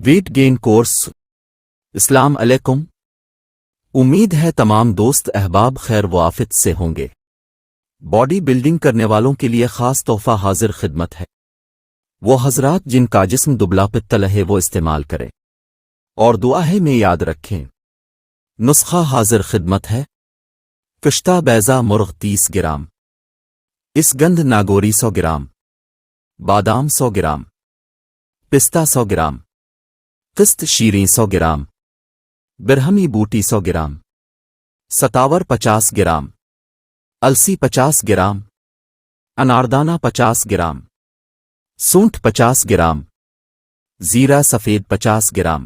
Weight gain course. السلام علیکم، امید ہے تمام دوست احباب خیر و عافیت سے ہوں گے۔ باڈی بلڈنگ کرنے والوں کے لیے خاص تحفہ حاضر خدمت ہے۔ وہ حضرات جن کا جسم دبلا پتلا ہے وہ استعمال کریں اور دعا ہے میں یاد رکھیں۔ نسخہ حاضر خدمت ہے۔ کشتہ بیضہ مرغ 30 گرام، اس گند ناگوری 100 گرام، بادام 100 گرام، پستہ 100 گرام، قسط شیریں 100 گرام، برہمی بوٹی 100 گرام، ستاور 50 گرام، السی 50 گرام، اناردانہ 50 گرام، سونٹھ 50 گرام، زیرہ سفید 50 گرام،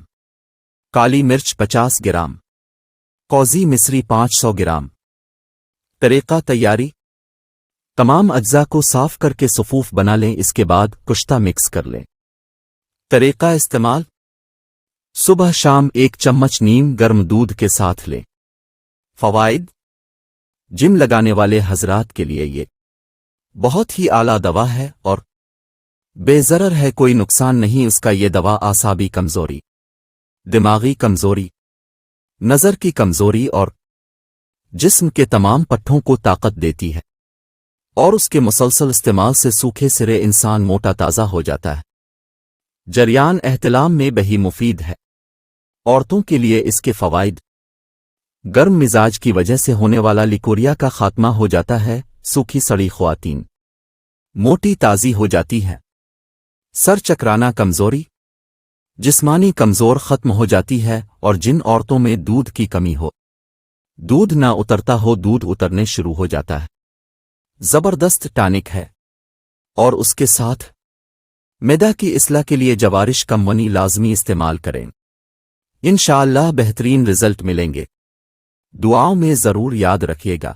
کالی مرچ 50 گرام، کوزی مصری 500 گرام۔ طریقہ تیاری: تمام اجزاء کو صاف کر کے صفوف بنا لیں، اس کے بعد کشتہ مکس کر لیں۔ طریقہ استعمال: صبح شام 1 چمچ نیم گرم دودھ کے ساتھ لیں۔ فوائد: جم لگانے والے حضرات کے لیے یہ بہت ہی اعلیٰ دوا ہے اور بے ضرر ہے، کوئی نقصان نہیں اس کا۔ یہ دوا اعصابی کمزوری، دماغی کمزوری، نظر کی کمزوری اور جسم کے تمام پٹھوں کو طاقت دیتی ہے، اور اس کے مسلسل استعمال سے سوکھے سرے انسان موٹا تازہ ہو جاتا ہے۔ جریان احتلام میں بہی مفید ہے۔ عورتوں کے لیے اس کے فوائد: گرم مزاج کی وجہ سے ہونے والا لیکوریا کا خاتمہ ہو جاتا ہے، سوکھی سڑی خواتین موٹی تازی ہو جاتی ہے۔ سر چکرانا کمزوری، جسمانی کمزور ختم ہو جاتی ہے، اور جن عورتوں میں دودھ کی کمی ہو، دودھ نہ اترتا ہو، دودھ اترنے شروع ہو جاتا ہے۔ زبردست ٹانک ہے، اور اس کے ساتھ معدہ کی اصلاح کے لیے جوارش کمونی لازمی استعمال کریں، انشاءاللہ بہترین رزلٹ ملیں گے۔ دعاؤں میں ضرور یاد رکھیے گا۔